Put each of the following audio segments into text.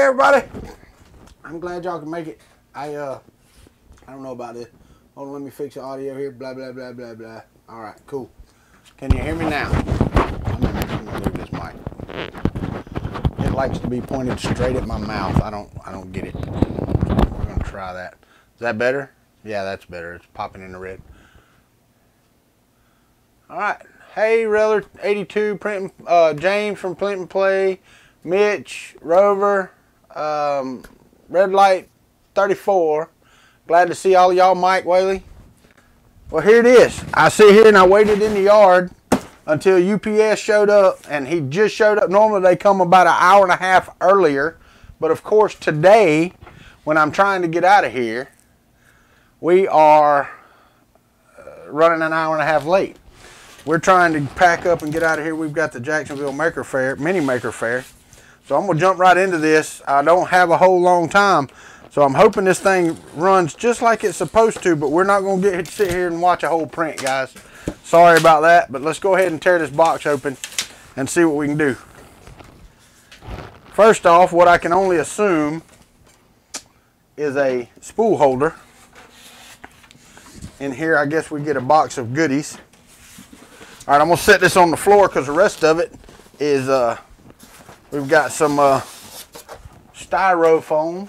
everybody. I'm glad y'all can make it. I don't know about this. Hold on, let me fix the audio here. Blah, blah, blah, blah, blah. All right, cool. Can you hear me now? I'm gonna move this mic. It likes to be pointed straight at my mouth. I don't get it. We're gonna try that. Is that better? Yeah, that's better. It's popping in the red. All right. Hey, Reller 82, James from Print and Play, Mitch, Rover, Red Light 34. Glad to see all of y'all, Mike Whaley. Well, here it is. I sit here and I waited in the yard until UPS showed up, and he just showed up. Normally they come about an hour and a half earlier, but of course today, when I'm trying to get out of here, we are running an hour and a half late. We're trying to pack up and get out of here. We've got the Jacksonville Maker Fair, Mini Maker Fair. So I'm gonna jump right into this. I don't have a whole long time, so I'm hoping this thing runs just like it's supposed to, but we're not gonna sit here and watch a whole print, guys. Sorry about that, but let's go ahead and tear this box open and see what we can do. First off, what I can only assume is a spool holder. In here, I guess we get a box of goodies. All right, I'm gonna set this on the floor because the rest of it is, we've got some styrofoam.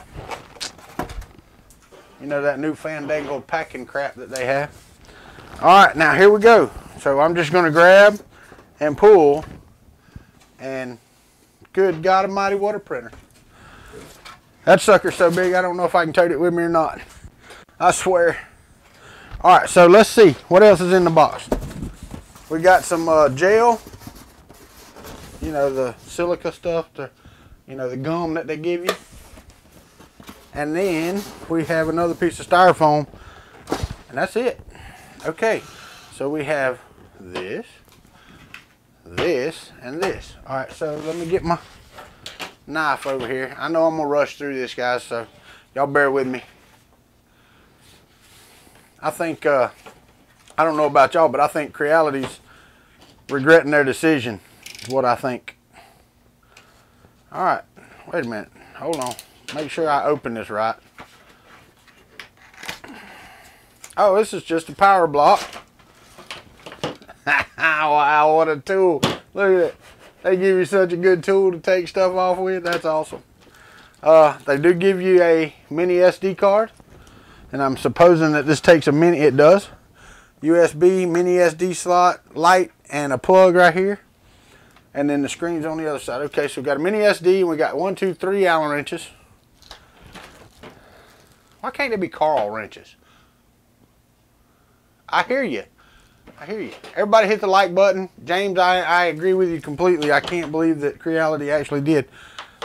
You know, that new fandangled packing crap that they have. All right, now here we go. So I'm just gonna grab and pull, and good God Almighty, what a printer. That sucker's so big, I don't know if I can tote it with me or not. I swear. All right, so let's see what else is in the box. We got some gel, you know, the silica stuff, you know, the gum that they give you. And then we have another piece of styrofoam, and that's it. Okay, so we have this, this, and this. All right, so let me get my knife over here. I know I'm gonna rush through this, guys, so y'all bear with me. I think, I don't know about y'all, but I think Creality's regretting their decision, is what I think. All right, wait a minute, hold on. Make sure I open this right. Oh, this is just a power block. Wow, what a tool. Look at it. They give you such a good tool to take stuff off with. That's awesome. They do give you a mini SD card, and I'm supposing that this takes a mini, it does. USB, mini SD slot, light, and a plug right here. And then the screen's on the other side. Okay, so we've got a mini SD, and we got 1, 2, 3 Allen wrenches. Why can't they be Carl wrenches? I hear you. I hear you. Everybody hit the like button. James, I agree with you completely. I can't believe that Creality actually did.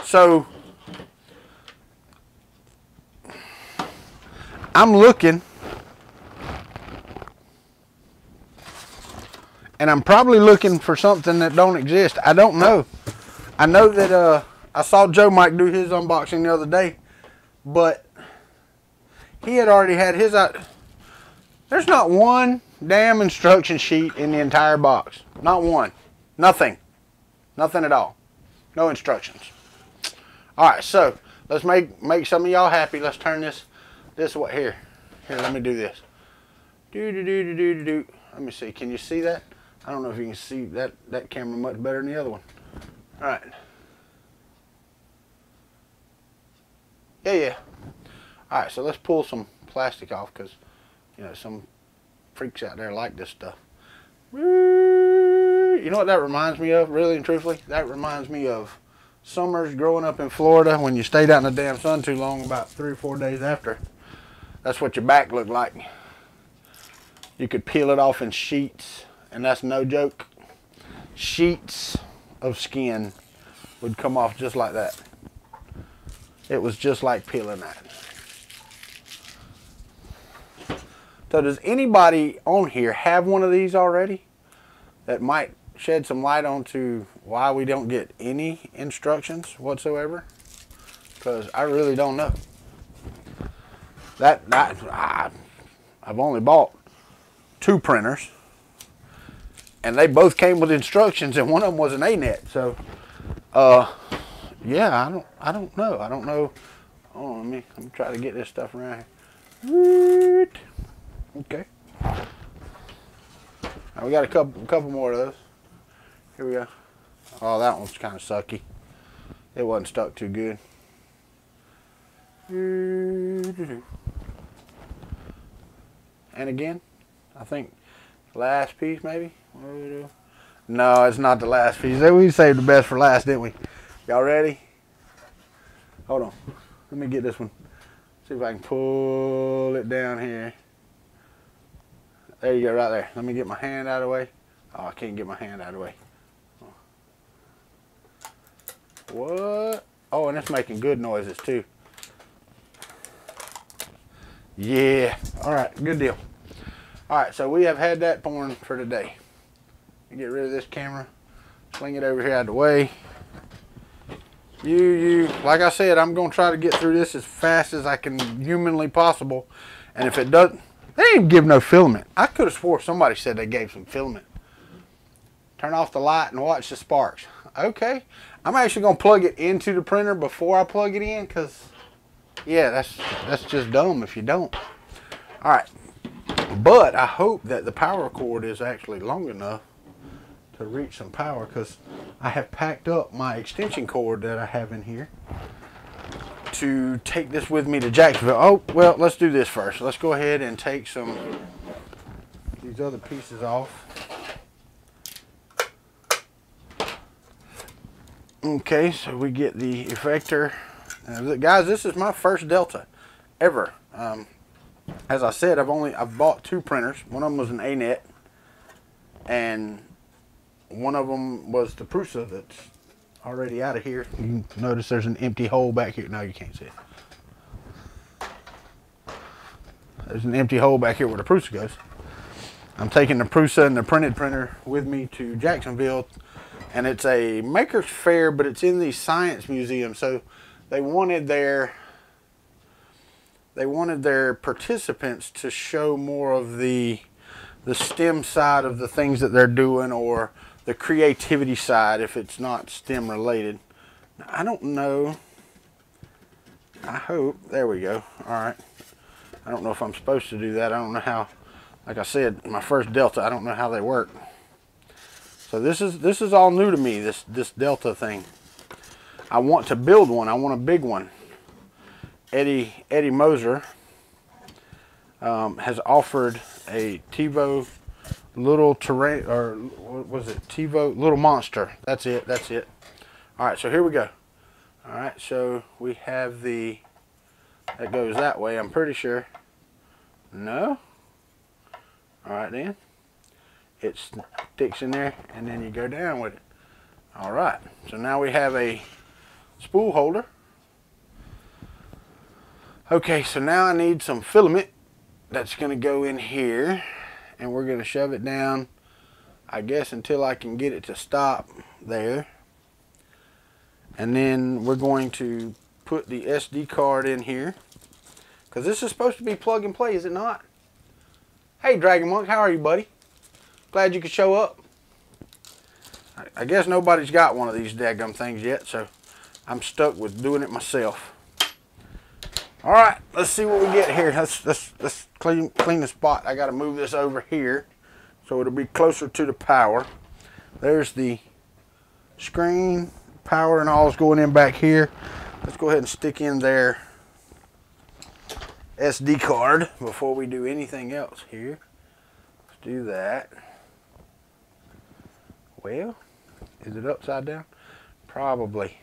So, I'm looking, and I'm probably looking for something that don't exist. I don't know. I know that I saw Joe Mike do his unboxing the other day, but he had already had his out. There's not one damn instruction sheet in the entire box. Not one. Nothing. Nothing at all. No instructions. All right, so let's make some of y'all happy. Let's turn this way. Here, let me do this. Do. Let me see. Can you see that? I don't know if you can see that camera much better than the other one. All right. Yeah. All right, so let's pull some plastic off because, you know, some freaks out there like this stuff. You know what that reminds me of, really and truthfully? That reminds me of summers growing up in Florida when you stayed out in the damn sun too long, about 3 or 4 days after. That's what your back looked like. You could peel it off in sheets, and that's no joke. Sheets of skin would come off just like that. It was just like peeling that. So does anybody on here have one of these already that might shed some light onto why we don't get any instructions whatsoever? Because I really don't know. I've only bought 2 printers, and they both came with instructions, and one of them was an A-net. So Yeah, I don't know. I don't know. Oh, let me try to get this stuff around here. Okay. Now we got a couple more of those. Here we go. Oh, that one's kind of sucky. It wasn't stuck too good. And again, I think last piece maybe. No, it's not the last piece. We saved the best for last, didn't we? Y'all ready? Hold on. Let me get this one. See if I can pull it down here. There you go, right there. Let me get my hand out of the way. Oh, I can't get my hand out of the way. What? Oh, and it's making good noises too. Yeah. All right, good deal. All right, so we have had that pouring for today. Get rid of this camera. Sling it over here out of the way. Like I said, I'm going to try to get through this as fast as I can humanly possible. And if it doesn't, they didn't give no filament. I could have swore somebody said they gave some filament. Turn off the light and watch the sparks. Okay. I'm actually going to plug it into the printer before I plug it in because, yeah, that's just dumb if you don't. All right. But I hope that the power cord is actually long enough to reach some power because I have packed up my extension cord that I have in here to take this with me to Jacksonville. Oh, well, let's do this first. Let's go ahead and take these other pieces off. Okay, so we get the effector. Guys, this is my first Delta ever. As I said, I've bought 2 printers. One of them was an A-net, and one of them was the Prusa that's already out of here. You can notice there's an empty hole back here. No, you can't see it. There's an empty hole back here where the Prusa goes. I'm taking the Prusa and the printed printer with me to Jacksonville, and it's a maker's fair, but it's in the science museum. So they wanted their participants to show more of the STEM side of the things that they're doing, or the creativity side if it's not STEM related. Now, I don't know. I hope. There we go. All right. I don't know if I'm supposed to do that. I don't know how. Like I said, my first Delta, I don't know how they work. So this is all new to me, this Delta thing. I want to build one. I want a big one. Eddie Moser has offered a TiVo little terrain, or what was it? TiVo little monster. That's it. All right, so here we go. All right, so we have that goes that way, I'm pretty sure. No? All right then. It sticks in there and then you go down with it. All right, so now we have a spool holder. Okay, so now I need some filament that's gonna go in here, and we're gonna shove it down, I guess, until I can get it to stop there. And then we're going to put the SD card in here, because this is supposed to be plug and play, is it not? Hey Dragon Monk, how are you, buddy? Glad you could show up. I guess nobody's got one of these daggum things yet, so I'm stuck with doing it myself. All right, let's see what we get here. Let's clean the spot. I got to move this over here so it'll be closer to the power. There's the screen, power and all is going in back here. Let's go ahead and stick in their SD card before we do anything else here. Let's do that. Well, is it upside down? Probably.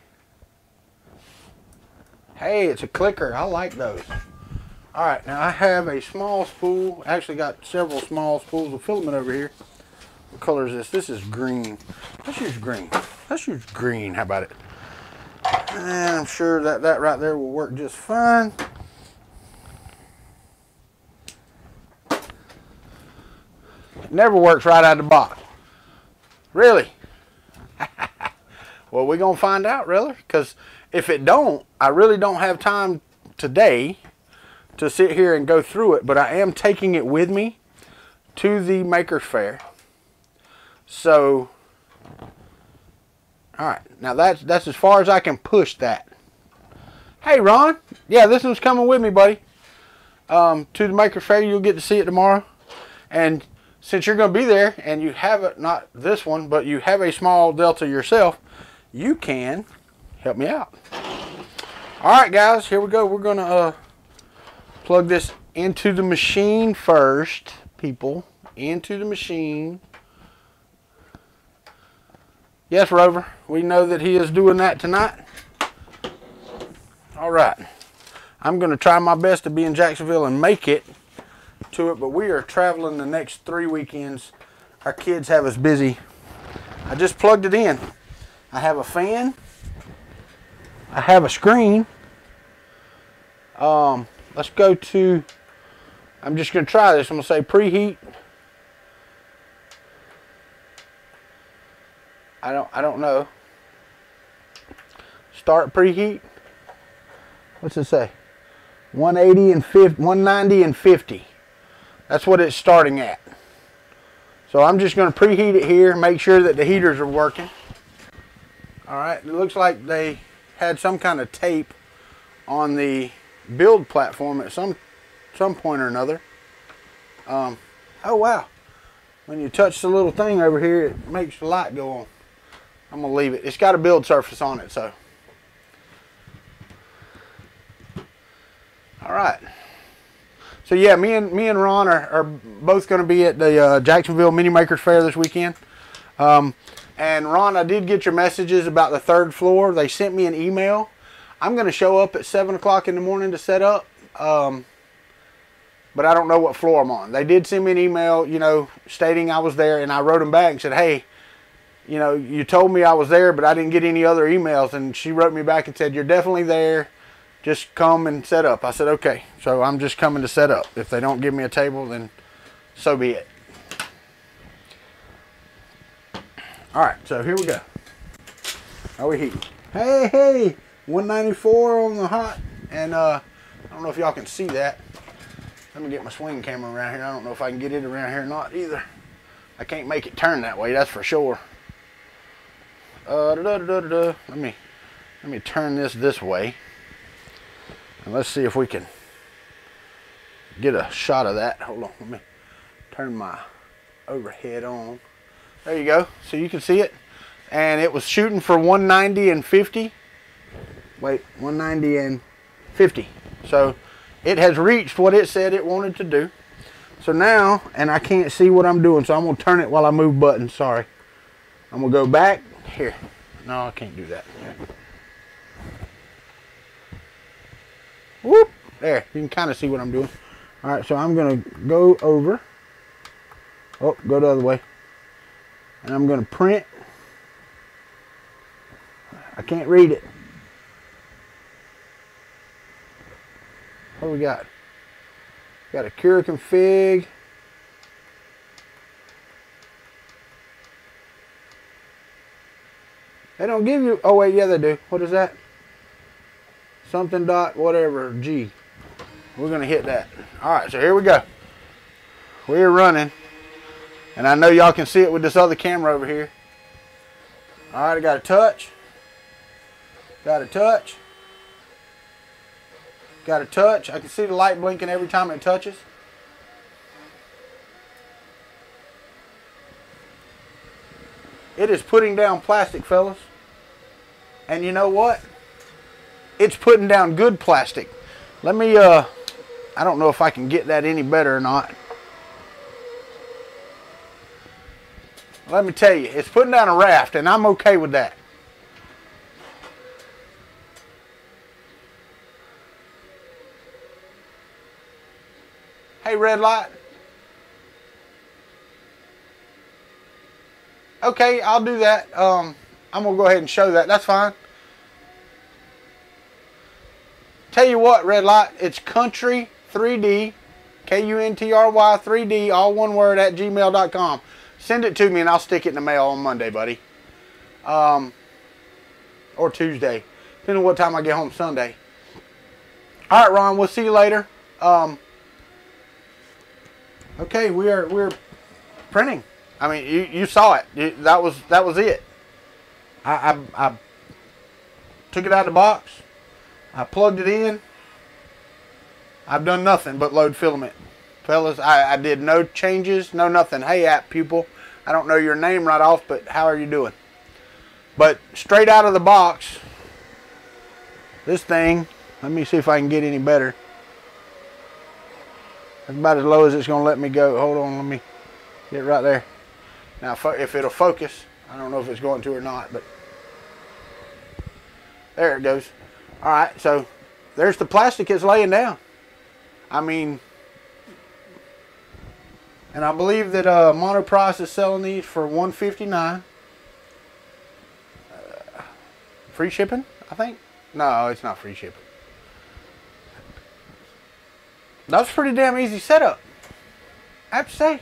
Hey, it's a clicker. I like those. All right, now I have a small spool. I actually got several small spools of filament over here. What color is this? This is green. Let's use green. Let's use green. How about it? And I'm sure that right there will work just fine. It never works right out of the box. Really? Well, we're going to find out, really, because if it don't, I really don't have time today to sit here and go through it, but I am taking it with me to the Maker's Fair. So, all All right, now that's as far as I can push that. Hey, Ron. Yeah, this one's coming with me, buddy. To the Maker Fair, you'll get to see it tomorrow. And since you're going to be there and you have it, not this one, but you have a small Delta yourself, you can help me out. All right, guys, here we go. We're going to plug this into the machine first, people. Into the machine. Yes, Rover, we know that he is doing that tonight. All right. I'm going to try my best to be in Jacksonville and make it to it, but we are traveling the next 3 weekends. Our kids have us busy. I just plugged it in. I have a fan. I have a screen. Let's go to, I'm just going to try this. I'm going to say preheat. I don't know. Start preheat. What's it say? 180 and 50, 190 and 50. That's what it's starting at. So I'm just going to preheat it here, make sure that the heaters are working. All right, it looks like they had some kind of tape on the build platform at some point or another. Oh wow, when you touch the little thing over here, it makes the light go on. I'm going to leave it. It's got a build surface on it, so. All right. So yeah, me and Ron are both going to be at the Jacksonville Mini Makers Fair this weekend. And Ron, I did get your messages about the 3rd floor. They sent me an email. I'm going to show up at 7 o'clock in the morning to set up. But I don't know what floor I'm on. They did send me an email, you know, stating I was there, and I wrote them back and said, hey, you know, you told me I was there, but I didn't get any other emails. And she wrote me back and said, you're definitely there. Just come and set up. I said, okay. So I'm just coming to set up. If they don't give me a table, then so be it. All right, so here we go. How are we heating? Hey, 194 on the hot. And I don't know if y'all can see that. Let me get my swing camera around here. I don't know if I can get it around here or not either. I can't make it turn that way, that's for sure. Let me turn this way. And let's see if we can get a shot of that. Hold on, let me turn my overhead on. There you go, so you can see it. And it was shooting for 190 and 50. Wait, 190 and 50. So it has reached what it said it wanted to do. So now, and I can't see what I'm doing, so I'm gonna turn it while I move buttons, sorry. I'm gonna go back, here. No, I can't do that. Whoop, there, you can kind of see what I'm doing. All right, so I'm gonna go over. Oh, go the other way. And I'm gonna print. I can't read it. What do we got? Got a cure config. They don't give you, oh wait, yeah they do. What is that? Something dot whatever G. We're gonna hit that. All right, so here we go. We're running. And I know y'all can see it with this other camera over here. All right, I got a touch. Got a touch. Got a touch. I can see the light blinking every time it touches. It is putting down plastic, fellas. And you know what? It's putting down good plastic. Let me, I don't know if I can get that any better or not. Let me tell you, it's putting down a raft, and I'm okay with that. Hey, red light. Okay, I'll do that. I'm going to go ahead and show that. That's fine. Tell you what, red light, it's country 3D, K-U-N-T-R-Y 3D, all one word, at gmail.com. Send it to me and I'll stick it in the mail on Monday, buddy. Or Tuesday, depending on what time I get home Sunday. All right, Ron, we'll see you later. Okay, we're printing. I mean, you saw it. That was it. I took it out of the box. I plugged it in. I've done nothing but load filament. Fellas, I did no changes, no nothing. Hey, app pupil, I don't know your name right off, but how are you doing? But straight out of the box, this thing, let me see if I can get any better. That's about as low as it's going to let me go. Hold on, let me get right there. Now, if it'll focus, I don't know if it's going to or not, but there it goes. All right, so there's the plastic it's laying down. I mean, and I believe that Monoprice is selling these for $159. Free shipping, I think. No, it's not free shipping. That's pretty damn easy setup, I have to say.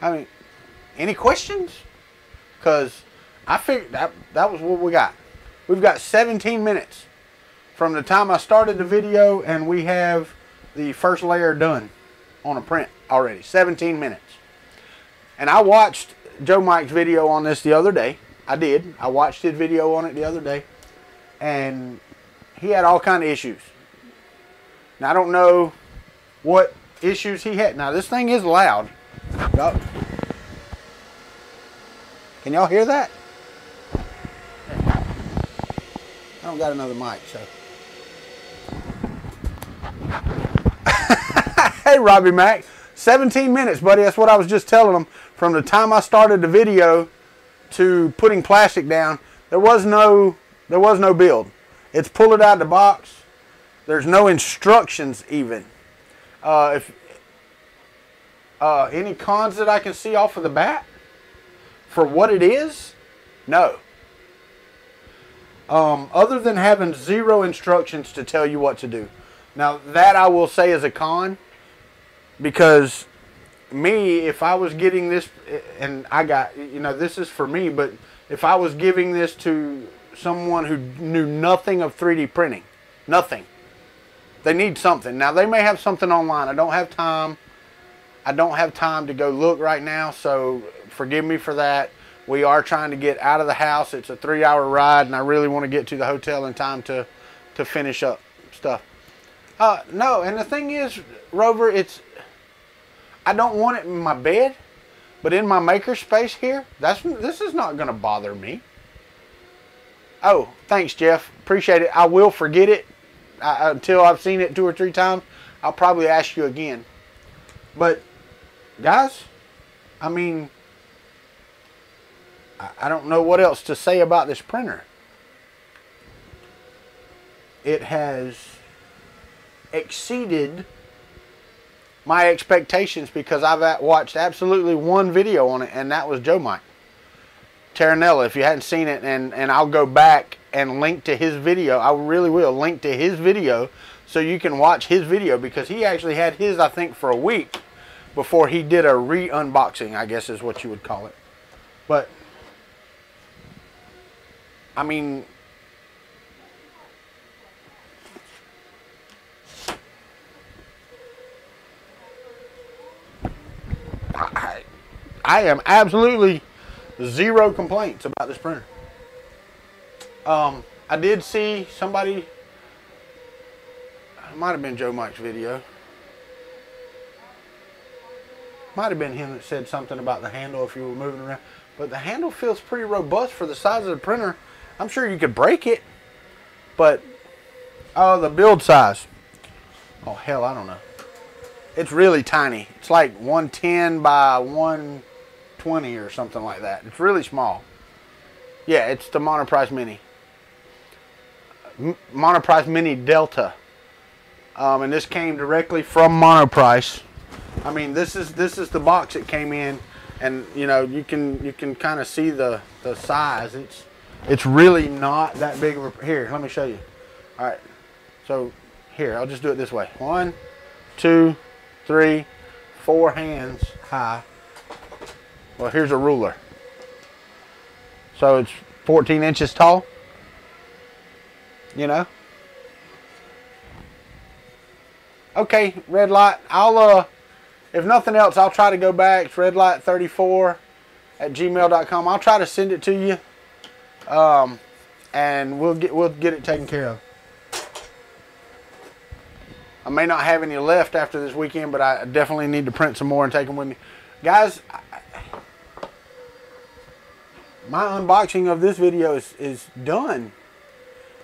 I mean, any questions? Because I figured that was what we got. We've got 17 minutes from the time I started the video, and we have the first layer done on a print already. 17 minutes. And I watched Joe Mike's video on this the other day. I did. I watched his video on it the other day, and he had all kind of issues. Now, I don't know what issues he had. Now, this thing is loud. Oh. Can y'all hear that? I don't got another mic, so. Hey, Robbie Mac. 17 minutes, buddy. That's what I was just telling him. From the time I started the video to putting plastic down, there was no build. It's pull it out of the box. There's no instructions even. If any cons that I can see off of the bat for what it is, no. Other than having zero instructions to tell you what to do. Now that I will say is a con, because me, if I was getting this, and I got, you know, this is for me, but if I was giving this to someone who knew nothing of 3D printing, nothing, they need something. Now they may have something online. I don't have time. I don't have time to go look right now, so forgive me for that. We are trying to get out of the house. It's a 3-hour ride, and I really want to get to the hotel in time to finish up stuff. No, and the thing is, Rover, I don't want it in my bed, but in my maker space here, this is not going to bother me. Oh, thanks, Jeff. Appreciate it. I will forget it until I've seen it 2 or 3 times. I'll probably ask you again. But, guys, I mean, I don't know what else to say about this printer. It has exceeded my expectations because I've watched absolutely one video on it, and that was Joe Mike Terranella. If you hadn't seen it, and I'll go back and link to his video. I really will link to his video so you can watch his video, because he actually had his, I think, for a week before he did a re-unboxing, I guess is what you would call it. But I mean, I am absolutely zero complaints about this printer. I did see somebody, it might have been Joe Mike's video. Might have been him that said something about the handle if you were moving around. But the handle feels pretty robust for the size of the printer. I'm sure you could break it. But, oh, the build size. Oh, hell, I don't know. It's really tiny. It's like 110 by 120 or something like that. It's really small. Yeah, it's the Monoprice Mini. Monoprice Mini Delta. And this came directly from Monoprice. I mean, this is the box it came in, and you know, you can kind of see the size. It's really not that big of a, here, let me show you. All right, so here, I'll just do it this way. 1, 2, 3, 4 hands high. Well, here's a ruler. So it's 14 inches tall, you know. Okay, red light. I'll if nothing else, I'll try to go back. It's red light 34, gmail.com. I'll try to send it to you, and we'll get it taken care of. I may not have any left after this weekend, but I definitely need to print some more and take them with me, guys. My unboxing of this video is done.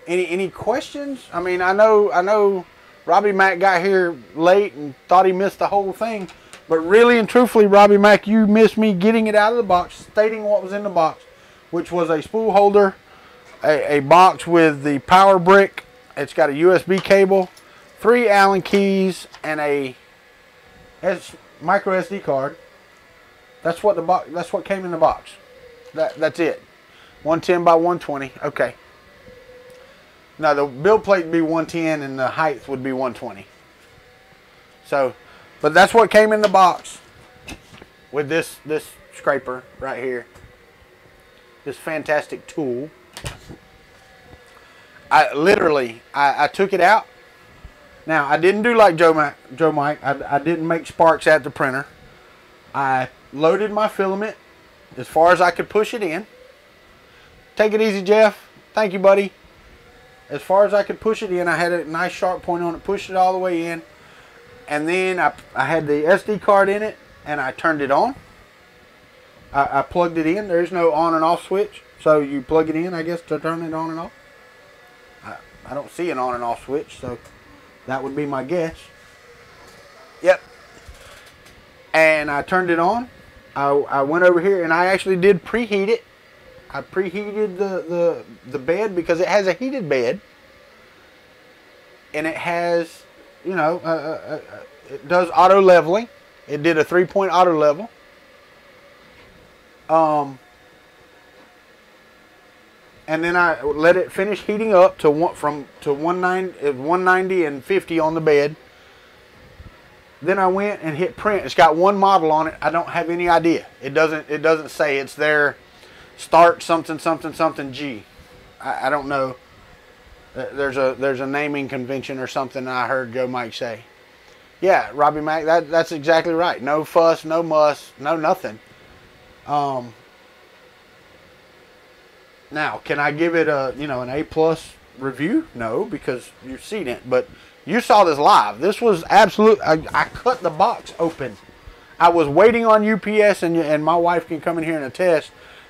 Any questions? I mean, I know Robbie Mac got here late and thought he missed the whole thing, but really and truthfully, Robbie Mac, you missed me getting it out of the box, stating what was in the box, which was a spool holder, a box with the power brick. It's got a USB cable, 3 Allen keys, and a micro SD card. That's what the box. That's what came in the box. That's it. 110 by 120. Okay. Now the build plate would be 110 and the height would be 120. So, but that's what came in the box with this scraper right here. This fantastic tool. I took it out. Now I didn't do like Joe Mike. I didn't make sparks at the printer. I loaded my filament as far as I could push it in. Take it easy, Jeff. Thank you, buddy. As far as I could push it in, I had a nice sharp point on it, pushed it all the way in, and then I had the SD card in it, and I turned it on. I plugged it in. There's no on and off switch, so you plug it in, I guess, to turn it on and off. I don't see an on and off switch, so that would be my guess. Yep. And I turned it on. I went over here, and I actually did preheat it. I preheated the bed because it has a heated bed, and it has, you know, it does auto leveling. It did a 3-point auto level. And then I let it finish heating up to 190 and 50 on the bed. Then I went and hit print. It's got one model on it. I don't have any idea. It doesn't say. It's there. Start something something something G. I don't know. There's a naming convention or something I heard Joe Mike say. Yeah, Robbie Mac, that's exactly right. No fuss, no muss, no nothing. Now, can I give it a, you know, an A+ review? No, because you've seen it, but you saw this live. This was absolute. I cut the box open. I was waiting on UPS, and my wife can come in here and attest.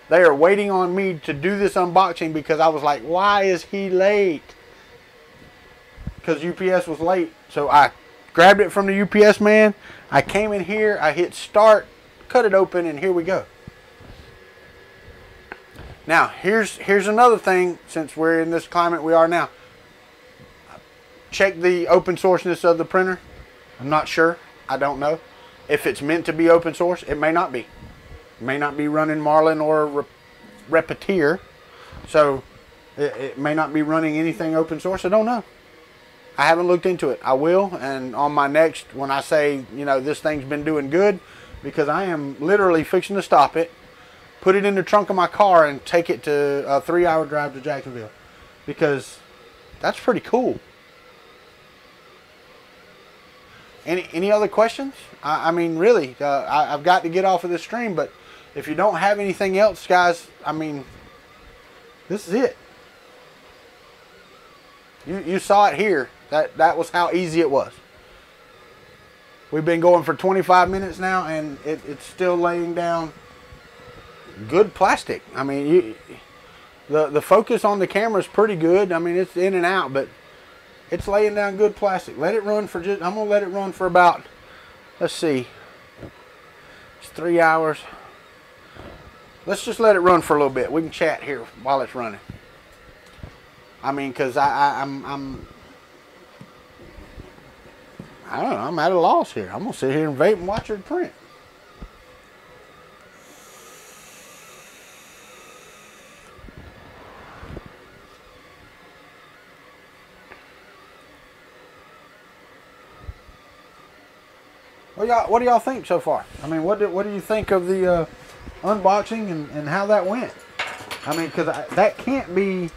They are waiting on me to do this unboxing because I was like, why is he late? Because UPS was late. So I grabbed it from the UPS man. I came in here. I hit start, cut it open, and here we go. Now, here's another thing, since we're in this climate we are now. Check the open sourceness of the printer. I'm not sure. I don't know. If it's meant to be open source, it may not be. It may not be running Marlin or Repetier. So, it may not be running anything open source. I don't know. I haven't looked into it. I will, and on my next, when I say, you know, this thing's been doing good, because I am literally fixing to stop it, put it in the trunk of my car, and take it to a 3-hour drive to Jacksonville, because that's pretty cool. Any other questions? I mean, really, I've got to get off of this stream, but if you don't have anything else, guys, I mean, this is it. You saw it here. That was how easy it was. We've been going for 25 minutes now, and it's still laying down good plastic. I mean, the focus on the camera is pretty good. I mean, it's in and out, but it's laying down good plastic. Let it run for I'm gonna let it run for about, let's see, it's 3 hours. Let's just let it run for a little bit. We can chat here while it's running. I mean, because I don't know, I'm at a loss here. I'm gonna sit here and vape and watch it print. What do y'all think so far? I mean, what do you think of the unboxing and how that went? I mean, because that can't be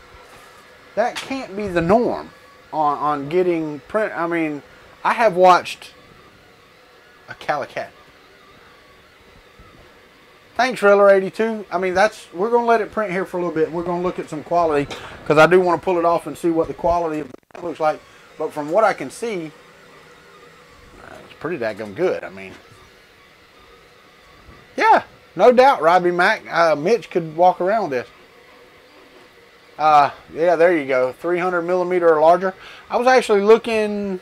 the norm on getting print. I mean, I have watched a Calicat. Thanks, Reller82. I mean, we're going to let it print here for a little bit. We're going to look at some quality because I do want to pull it off and see what the quality of it looks like. But from what I can see, it's pretty daggum good. I mean, yeah, no doubt, Robbie Mac. Mitch could walk around with this. Yeah, there you go. 300 millimeter or larger. I was actually looking,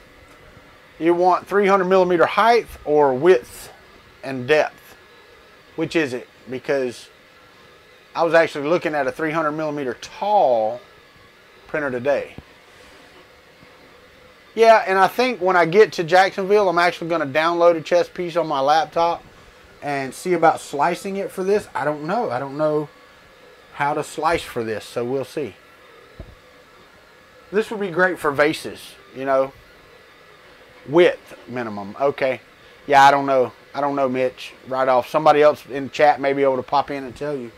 you want 300 millimeter height or width and depth? Which is it? Because I was actually looking at a 300 millimeter tall printer today. Yeah, and I think when I get to Jacksonville, I'm actually going to download a chess piece on my laptop and see about slicing it for this. I don't know. I don't know how to slice for this, so we'll see. This would be great for vases, you know. Width minimum. Okay. Yeah, I don't know. I don't know, Mitch. Right off. Somebody else in the chat may be able to pop in and tell you.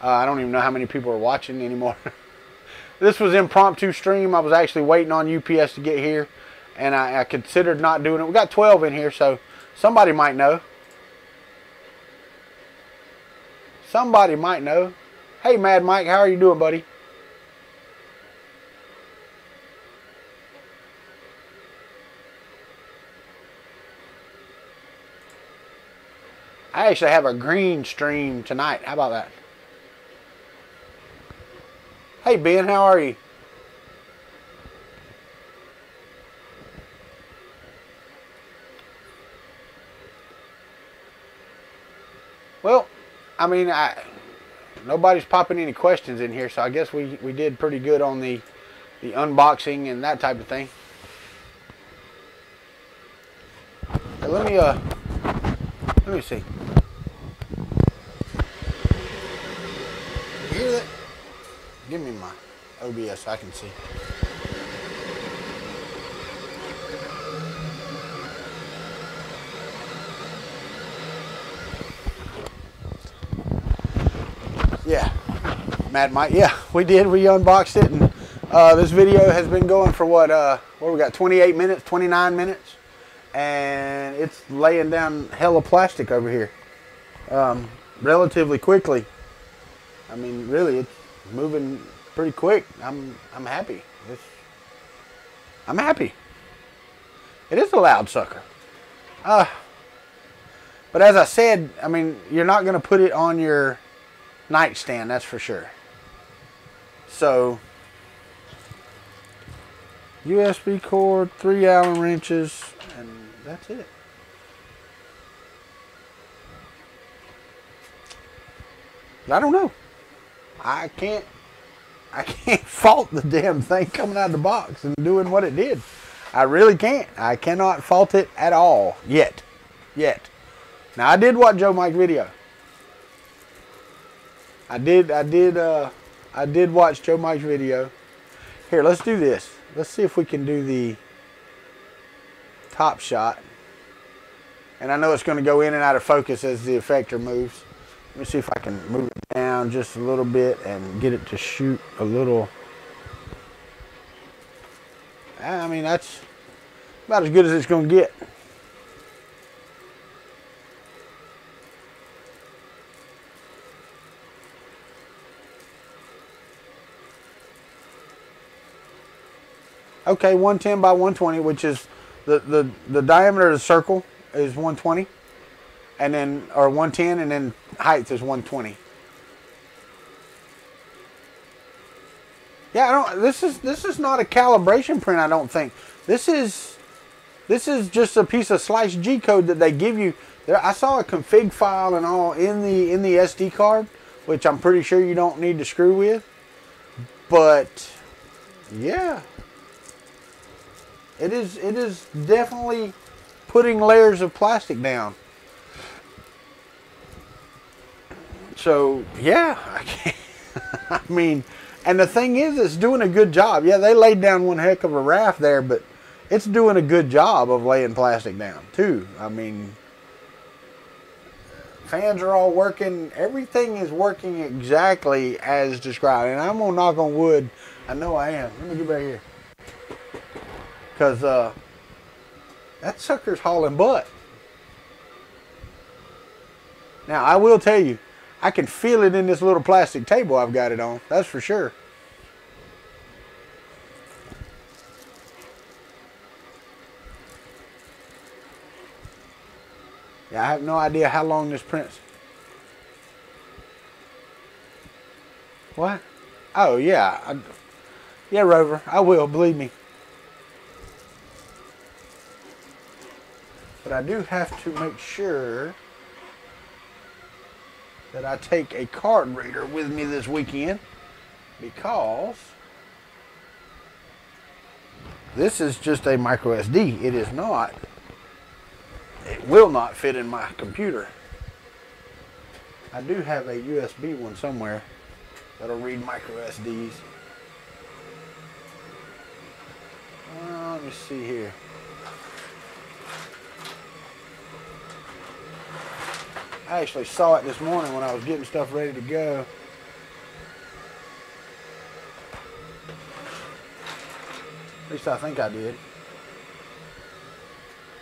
I don't even know how many people are watching anymore. This was impromptu stream. I was actually waiting on UPS to get here, and I considered not doing it. We got 12 in here, so somebody might know. Somebody might know. Hey, Mad Mike, how are you doing, buddy? I actually have a green stream tonight. How about that? Hey, Ben, how are you? Well, I mean, nobody's popping any questions in here, so I guess we did pretty good on the unboxing and that type of thing. Hey, let me see. You hear that? Give me my OBS so I can see. Yeah, Mad Mike. Yeah, we did. We unboxed it, and this video has been going for what we got? 28 minutes, 29 minutes, and it's laying down hella plastic over here, relatively quickly. I mean, really, it's moving pretty quick. I'm happy. I'm happy. It is a loud sucker. But as I said, I mean, you're not going to put it on your nightstand, that's for sure. So, USB cord, 3 Allen wrenches, and that's it. I don't know. I can't fault the damn thing coming out of the box and doing what it did. I really can't. I cannot fault it at all yet. Now I did watch Joe Mike's video. I did watch Joe Mike's video. Here, let's do this. Let's see if we can do the top shot. And I know it's going to go in and out of focus as the effector moves. Let me see if I can move it down just a little bit and get it to shoot a little. I mean, that's about as good as it's going to get. Okay, 110 by 120, which is the diameter of the circle is 120, and then, or 110, and then height is 120. Yeah, this is not a calibration print, I don't think. This is just a piece of slice G code that they give you. There, I saw a config file and all in the SD card, which I'm pretty sure you don't need to screw with. But yeah, it is definitely putting layers of plastic down. So yeah, I can't. I mean, and the thing is, it's doing a good job. Yeah, they laid down one heck of a raft there, but it's doing a good job of laying plastic down too. I mean, fans are all working. Everything is working exactly as described. And I'm gonna knock on wood. I know I am. Let me get back here, because that sucker's hauling butt. Now, I will tell you, I can feel it in this little plastic table I've got it on. That's for sure. Yeah, I have no idea how long this print's. What? Oh, yeah. Yeah, Rover, I will, believe me. But I do have to make sure that I take a card reader with me this weekend, because this is just a micro SD. It is not. It will not fit in my computer. I do have a USB one somewhere that'll read micro SDs. Let me see here. I actually saw it this morning when I was getting stuff ready to go. At least I think I did.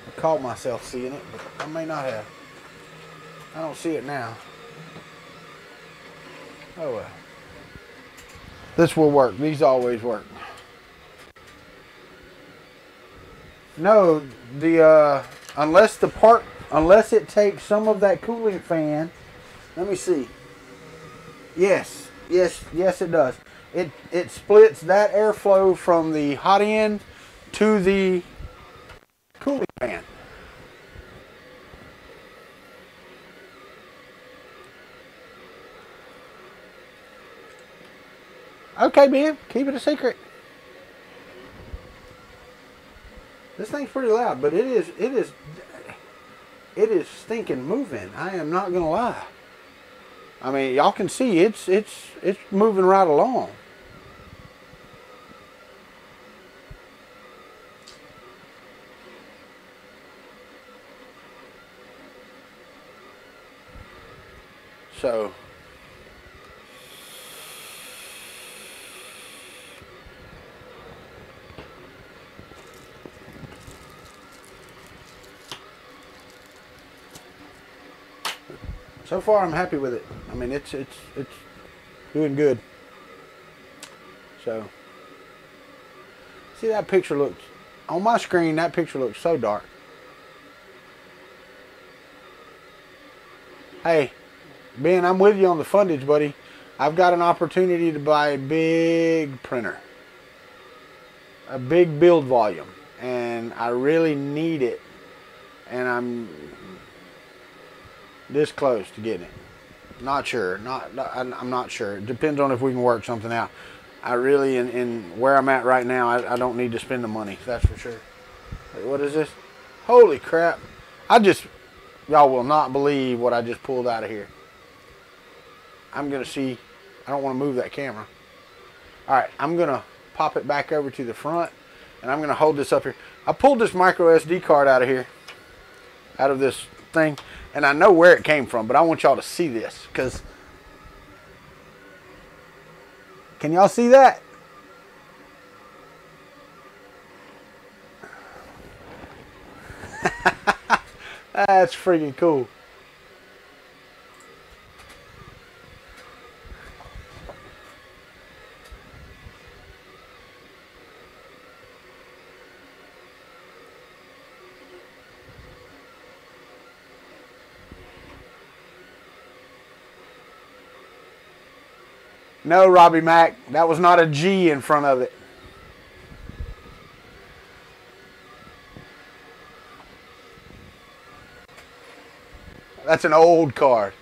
I caught myself seeing it, but I may not have. I don't see it now. Oh well. This will work. These always work. No, the unless it takes some of that cooling fan. Let me see. Yes, it does. It splits that airflow from the hot end to the cooling fan. Okay, Ben, keep it a secret. This thing's pretty loud, but it is stinking moving. I am not gonna lie. I mean, y'all can see it's moving right along. So far I'm happy with it. I mean, it's doing good. So see, that picture looks on my screen, that picture looks so dark. Hey, Ben, I'm with you on the fundage, buddy. I've got an opportunity to buy a big printer, a big build volume, and I really need it, and I'm this close to getting it. Not sure. I'm not sure. It depends on if we can work something out. I really, in where I'm at right now, I don't need to spend the money. That's for sure. Wait, what is this? Holy crap! Y'all will not believe what I just pulled out of here. I'm gonna see. I don't want to move that camera. All right, I'm gonna pop it back over to the front, and I'm gonna hold this up here. I pulled this micro SD card out of here, out of this thing, and I know where it came from, but I want y'all to see this, because can y'all see that? That's freaking cool. No, Robbie Mack, that was not a G in front of it. That's an old card.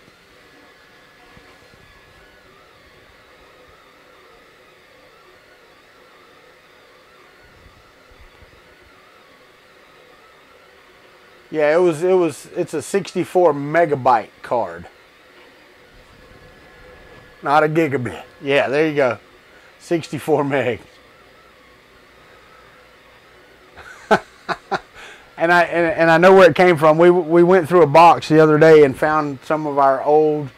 Yeah, it's a 64 megabyte card. Not a gigabit. Yeah, there you go. 64 megs. And I know where it came from. We went through a box the other day and found some of our old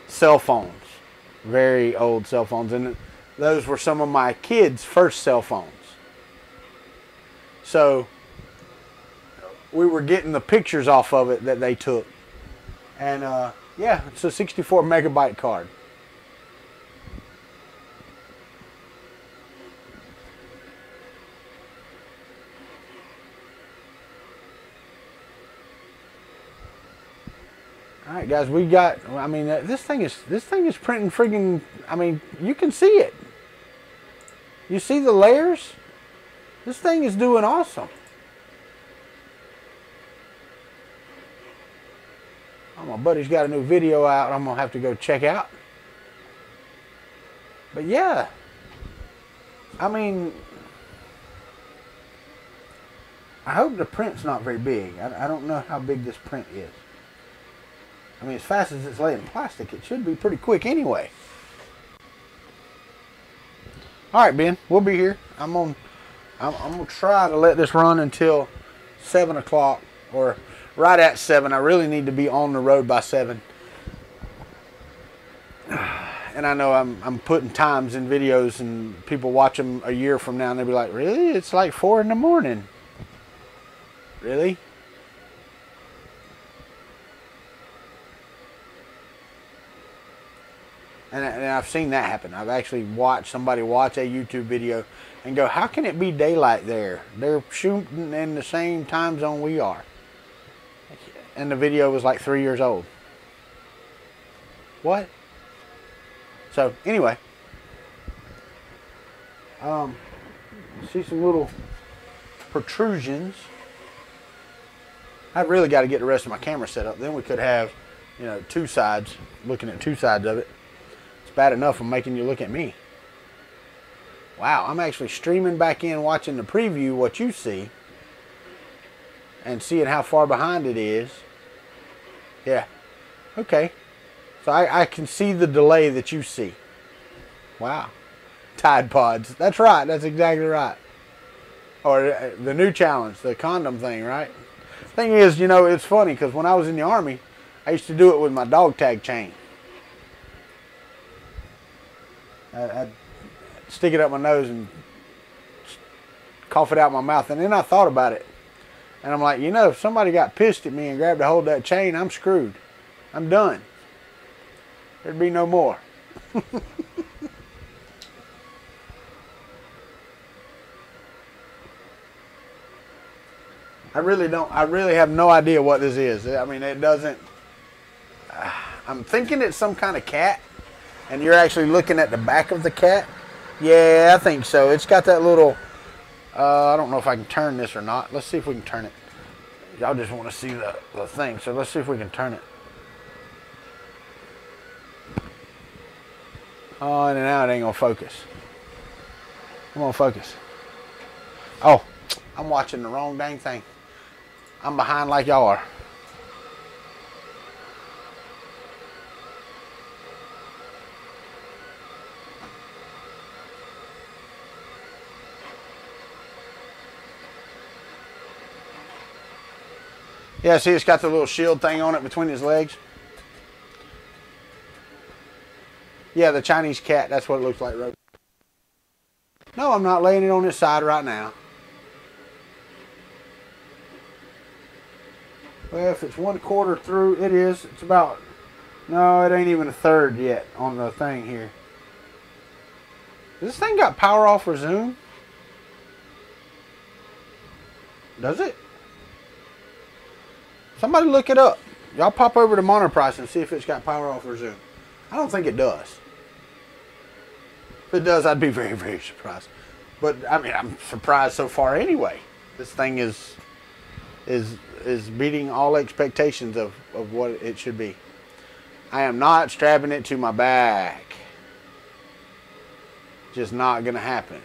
cell phones. Very old cell phones. And those were some of my kids' first cell phones. So we were getting the pictures off of it that they took. And Yeah, it's a 64 megabyte card. All right, guys, we got. I mean, this thing is printing friggin'. I mean, you can see it. You see the layers? This thing is doing awesome. Oh, my buddy's got a new video out. I'm gonna have to go check out. But yeah, I mean, I hope the print's not very big. I don't know how big this print is. I mean, as fast as it's laid in plastic, it should be pretty quick anyway. All right, Ben, we'll be here. I'm gonna try to let this run until 7 o'clock, or right at 7. I really need to be on the road by 7. And I know I'm putting times in videos, and people watch them a year from now, and they'll be like, "Really? It's like 4 in the morning." Really? And I've seen that happen. I've actually watched somebody watch a YouTube video and go, how can it be daylight there? They're shooting in the same time zone we are. And the video was like 3 years old. What? So, anyway. See some little protrusions. I've really got to get the rest of my camera set up. Then we could have, you know, two sides, looking at two sides of it. Bad enough I'm making you look at me. Wow, I'm actually streaming back in, watching the preview, what you see, and seeing how far behind it is. Yeah, okay. So I can see the delay that you see. Wow. Tide Pods. That's right, that's exactly right. Or the new challenge, the condom thing, right? Thing is, you know, it's funny because when I was in the Army, I used to do it with my dog tag chain. I'd stick it up my nose and cough it out my mouth. And then I thought about it. And I'm like, you know, if somebody got pissed at me and grabbed a hold of that chain, I'm screwed. I'm done. There'd be no more. I really have no idea what this is. I mean, it doesn't. I'm thinking it's some kind of cat. And you're actually looking at the back of the cat? Yeah, I think so. It's got that little, I don't know if I can turn this or not. Let's see if we can turn it. Y'all just want to see the thing, so let's see if we can turn it. Oh, and now it ain't going to focus. Come on, focus. Oh, I'm watching the wrong dang thing. I'm behind like y'all are. Yeah, see, it's got the little shield thing on it between his legs. Yeah, the Chinese cat, that's what it looks like, Rose. No, I'm not laying it on this side right now. Well, if it's 1/4 through, it is. It's about, no, it ain't even 1/3 yet on the thing here. Does this thing got power off or zoom? Does it? Somebody look it up. Y'all pop over to Monoprice and see if it's got power off or zoom. I don't think it does. If it does, I'd be very, very surprised. But I mean, I'm surprised so far anyway. This thing is beating all expectations of what it should be. I am not strapping it to my back. Just not gonna happen.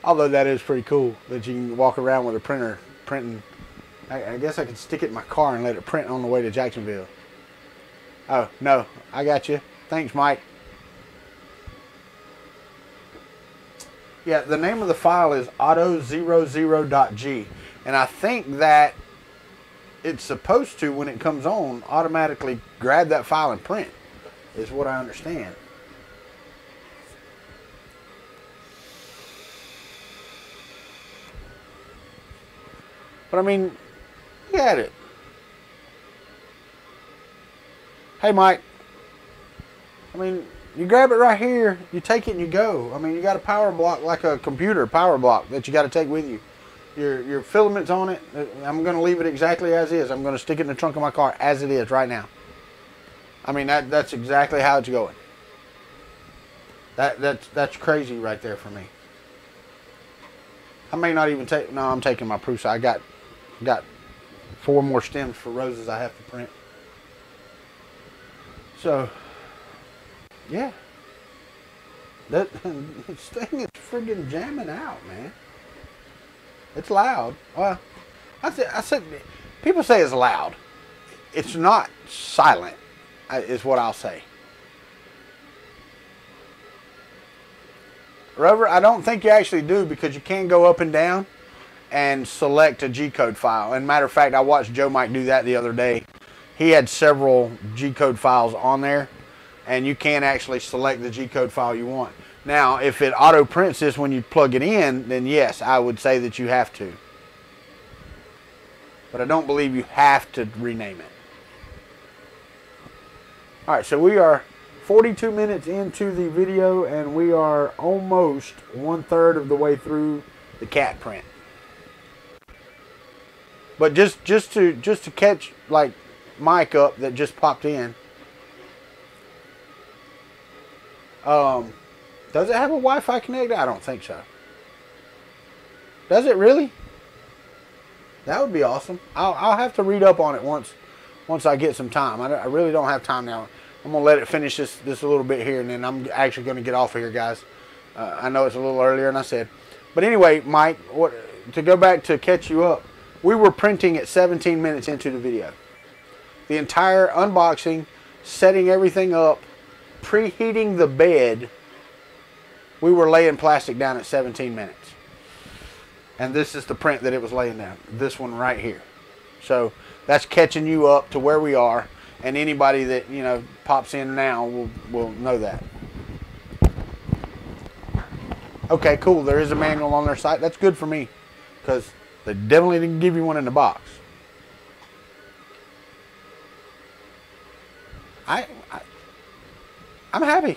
Although that is pretty cool that you can walk around with a printer printing. I guess I could stick it in my car and let it print on the way to Jacksonville. Oh, no, I got you. Thanks, Mike. Yeah, the name of the file is auto00.g. And I think that it's supposed to, when it comes on, automatically grab that file and print, is what I understand. But I mean, look at it. Hey, Mike. I mean, you grab it right here, you take it and you go. I mean, you got a power block, like a computer power block that you got to take with you. Your filaments on it, I'm going to leave it exactly as is. I'm going to stick it in the trunk of my car as it is right now. I mean, that's exactly how it's going. That's crazy right there for me. I may not even take, no, I'm taking my Prusa. I got 4 more stems for roses I have to print. So, yeah. This thing is friggin' jamming out, man. It's loud. Well, I said, people say it's loud. It's not silent, is what I'll say. Rover, I don't think you actually do, because you can go up and down and select a G-code file. And matter of fact, I watched Joe Mike do that the other day. He had several G-code files on there, and you can actually select the G-code file you want. Now, if it auto prints this when you plug it in, then yes, I would say that you have to. But I don't believe you have to rename it. All right, so we are 42 minutes into the video, and we are almost 1/3 of the way through the cat print. But just to catch like Mike up that just popped in. Does it have a Wi-Fi connector? I don't think so. Does it really? That would be awesome. I'll have to read up on it once I get some time. I really don't have time now. I'm gonna let it finish this a little bit here, and then I'm actually gonna get off of here, guys. I know it's a little earlier than I said, but anyway, Mike, to go back to catch you up, we were printing at 17 minutes into the video. The entire unboxing, setting everything up, preheating the bed. We were laying plastic down at 17 minutes. And this is the print that it was laying down. This one right here. So that's catching you up to where we are. And anybody that, you know, pops in now will know that. Okay, cool. There is a manual on their site. That's good for me, because they definitely didn't give you one in the box. I'm happy.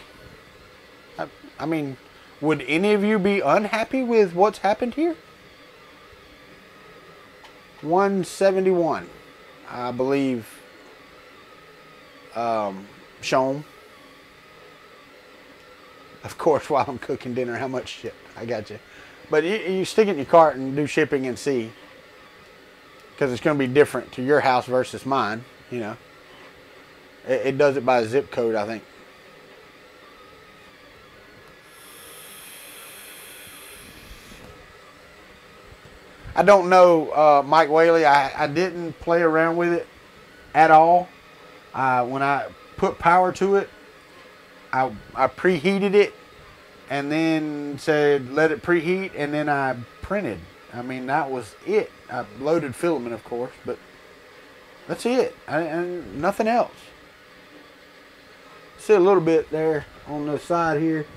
I mean, would any of you be unhappy with what's happened here? 171, I believe. Shown. Of course, while I'm cooking dinner, how much shit? I got you. But you stick it in your cart and do shipping and see, because it's going to be different to your house versus mine. You know, it does it by zip code, I think. I don't know, Mike Whaley. I didn't play around with it at all. When I put power to it, I preheated it and then said let it preheat, and then I printed. I mean, that was it. I loaded filament, of course, but that's it. And nothing else. See a little bit there on the side here.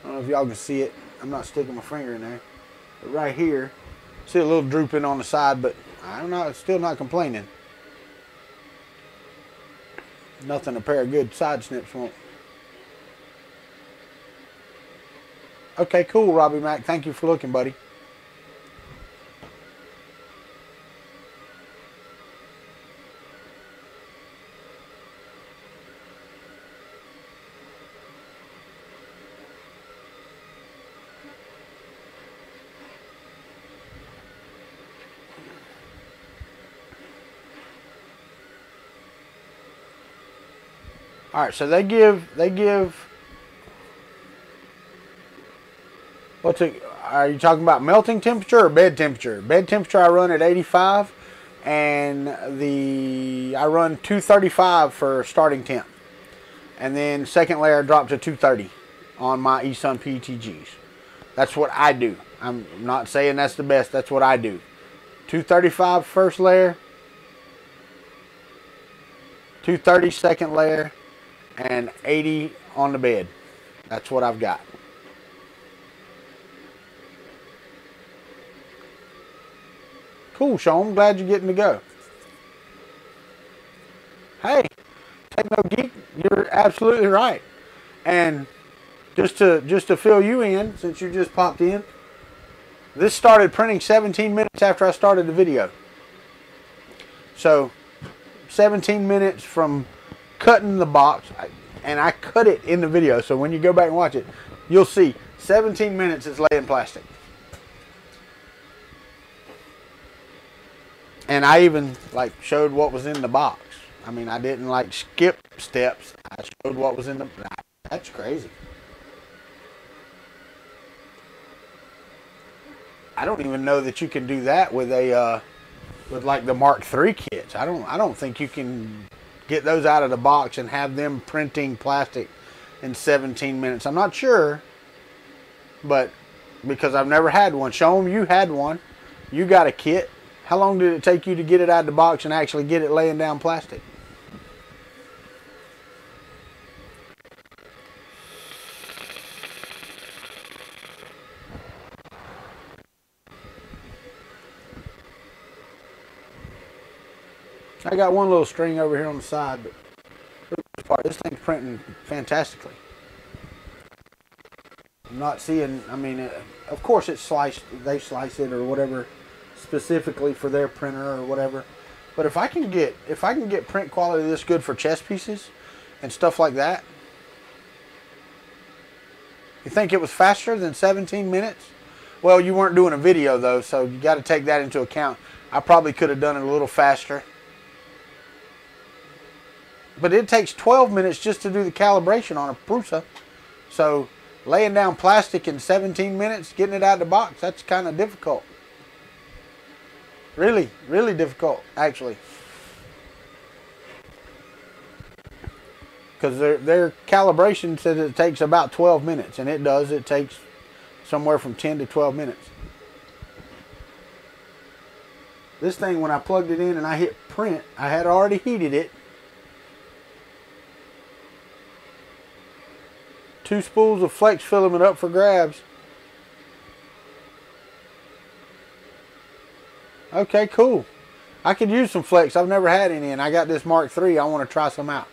I don't know if y'all can see it. I'm not sticking my finger in there. But right here, see a little drooping on the side, but I'm not, still not complaining. Nothing a pair of good side snips won't. Okay, cool, Robbie Mac. Thank you for looking, buddy. All right, so they give what's it? Are you talking about melting temperature or bed temperature? Bed temperature I run at 85, and I run 235 for starting temp, and then second layer I drop to 230 on my eSun PETGs. That's what I do. I'm not saying that's the best. That's what I do. 235 first layer, 230 second layer, and 80 on the bed. That's what I've got. Cool, Sean. I'm glad you're getting to go. Hey, tell techno geek, you're absolutely right. And just to fill you in, since you just popped in, this started printing 17 minutes after I started the video. So 17 minutes from cutting the box, and I cut it in the video, so when you go back and watch it, you'll see 17 minutes is laying plastic. And I even like showed what was in the box. I mean, I didn't like skip steps. I showed what was in the. That's crazy. I don't even know that you can do that with a with like the Mark III kits. I don't think you can get those out of the box and have them printing plastic in 17 minutes. I'm not sure, but because I've never had one. Show them you had one. You got a kit. How long did it take you to get it out of the box and actually get it laying down plastic? I got one little string over here on the side, but for the most part, this thing's printing fantastically. I'm not seeing, I mean, of course it's sliced, they slice it or whatever specifically for their printer or whatever. But if I can get print quality this good for chess pieces and stuff like that, you think it was faster than 17 minutes? Well, you weren't doing a video though, so you got to take that into account. I probably could have done it a little faster. But it takes 12 minutes just to do the calibration on a Prusa. So laying down plastic in 17 minutes, getting it out of the box, that's kind of difficult. Really, really difficult, actually. Because their calibration says it takes about 12 minutes, and it does. It takes somewhere from 10 to 12 minutes. This thing, when I plugged it in and I hit print, I had already heated it. 2 spools of flex filament up for grabs. Okay, cool. I could use some flex. I've never had any, and I got this Mark III. I want to try some out.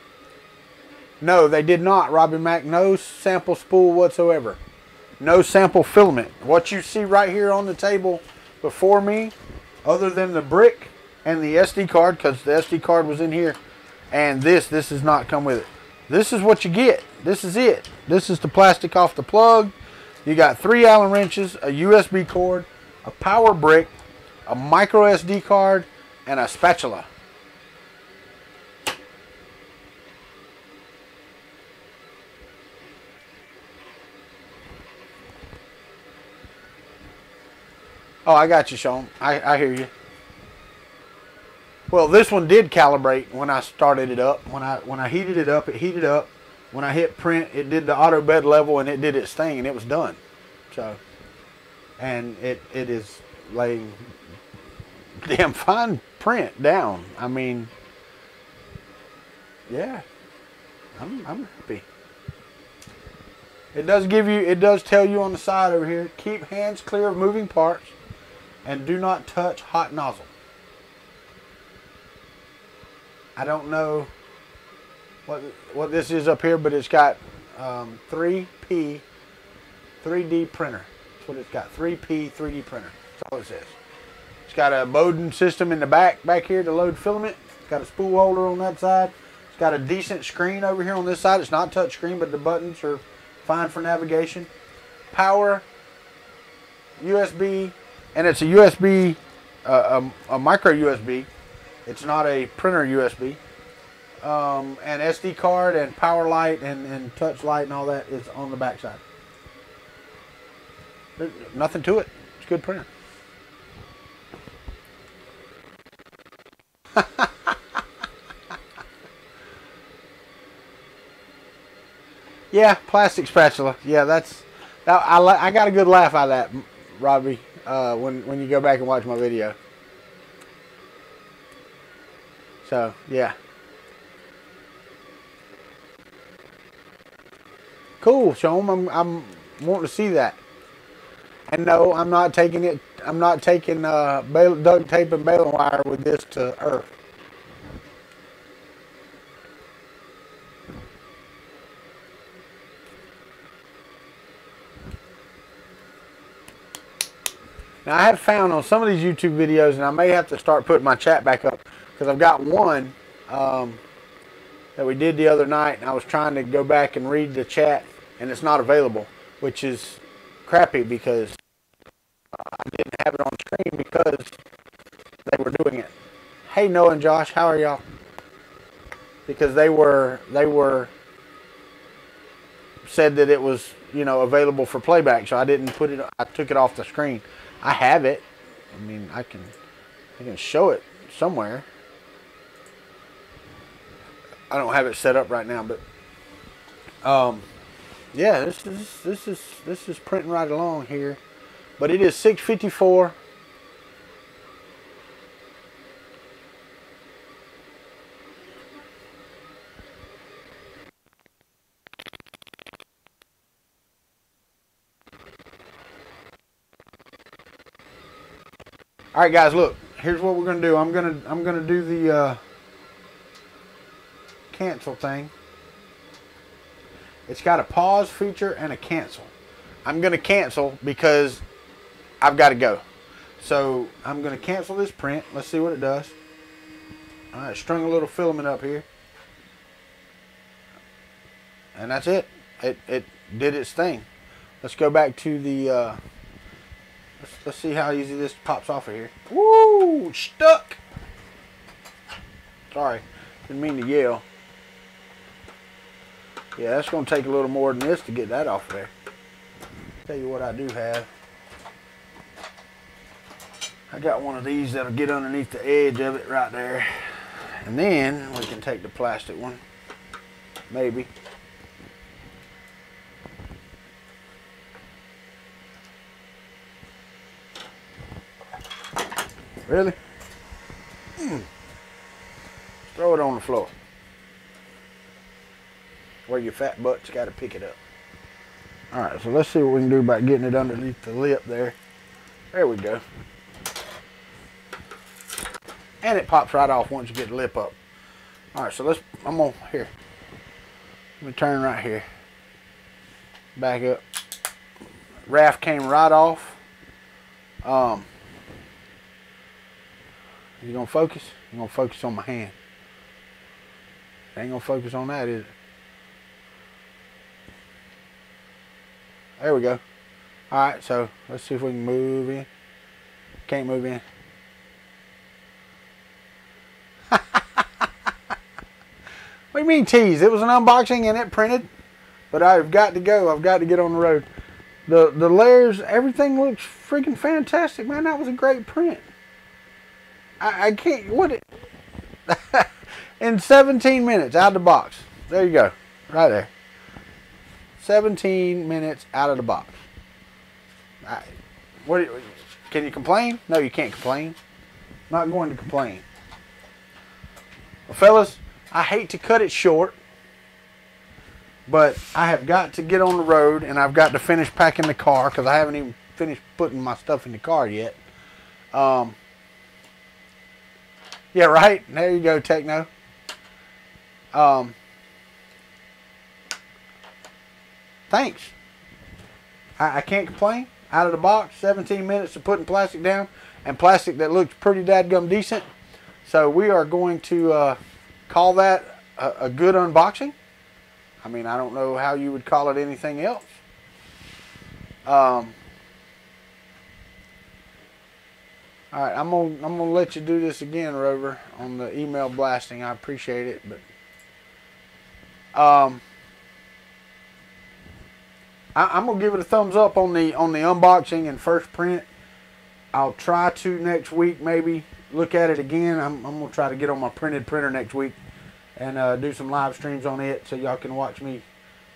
No, they did not, Robbie Mac. No sample spool whatsoever. No sample filament. What you see right here on the table before me, other than the brick and the SD card, because the SD card was in here, and this does not come with it. This is what you get. This is it. This is the plastic off the plug. You got 3 Allen wrenches, a USB cord, a power brick, a micro SD card, and a spatula. Oh, I got you, Sean. I hear you. Well, this one did calibrate when I started it up. When I heated it up, it heated up. When I hit print, it did the auto bed level and it did its thing and it was done. So, and it is laying damn fine print down. I mean, yeah, I'm happy. It does tell you on the side over here, keep hands clear of moving parts and do not touch hot nozzle. I don't know what this is up here, but it's got 3D printer. That's what it's got. 3P 3D printer. That's all it says. It's got a Bowden system in the back here to load filament. It's got a spool holder on that side. It's got a decent screen over here on this side. It's not touch screen, but the buttons are fine for navigation. Power, USB, and it's a USB, a micro USB. It's not a printer USB. And SD card and power light and touch light and all that is on the back side. There's nothing to it. It's a good printer. Yeah, plastic spatula. Yeah, I got a good laugh out of that, Robbie, when you go back and watch my video. So, yeah. Cool, Sean. I'm wanting to see that. And no, I'm not taking it. I'm not taking duct tape and baling wire with this to earth. Now I have found on some of these YouTube videos, and I may have to start putting my chat back up, because I've got one that we did the other night, and I was trying to go back and read the chat, and it's not available, which is crappy because I didn't have it on screen because they were doing it. Hey Noah and Josh, how are y'all? Because they were said that it was, you know, available for playback, so I didn't put it. I took it off the screen. I have it. I mean, I can show it somewhere. I don't have it set up right now, but yeah, this is printing right along here. But it is 6:54. All right, guys, look. Here's what we're gonna do. I'm gonna do the cancel thing. It's got a pause feature and a cancel. I'm gonna cancel because I've got to go. So I'm gonna cancel this print. Let's see what it does. All right, strung a little filament up here, and that's it. It did its thing. Let's go back to the. Let's see how easy this pops off of here. Woo! Stuck! Sorry. Didn't mean to yell. Yeah, that's going to take a little more than this to get that off there. Tell you what I do have. I got one of these that'll get underneath the edge of it right there. And then we can take the plastic one. Maybe. Really? Throw it on the floor. Where your fat butt's got to pick it up. Alright, so let's see what we can do about getting it underneath the lip there. There we go. And it pops right off once you get the lip up. Alright, so I'm gonna, here. Let me turn right here. Back up. Raft came right off. You gonna focus? You gonna focus on my hand? Ain't gonna focus on that, is it? There we go. Alright, so let's see if we can move in. Can't move in. What do you mean tease? It was an unboxing and it printed. But I've got to go. I've got to get on the road. The layers, everything looks freaking fantastic, man. That was a great print. I can't, what it, in 17 minutes out of the box. There you go, right there. 17 minutes out of the box. Can you complain? No, you can't complain. Not going to complain. Well, fellas, I hate to cut it short, but I have got to get on the road, and I've got to finish packing the car because I haven't even finished putting my stuff in the car yet. Yeah, right. There you go, Techno. Thanks. I can't complain. Out of the box, 17 minutes of putting plastic down, and plastic that looks pretty dadgum decent. So we are going to call that a good unboxing. I mean, I don't know how you would call it anything else. All right, I'm gonna let you do this again, Rover, on the email blasting. I appreciate it, but I'm gonna give it a thumbs up on the unboxing and first print. I'll try to next week maybe look at it again. I'm gonna try to get on my printed printer next week and do some live streams on it so y'all can watch me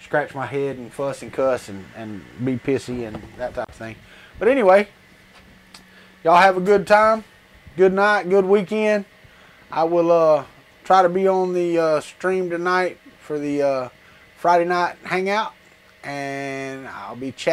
scratch my head and fuss and cuss and be pissy and that type of thing. But anyway. Y'all have a good time, good night, good weekend. I will try to be on the stream tonight for the Friday night hangout, and I'll be chatting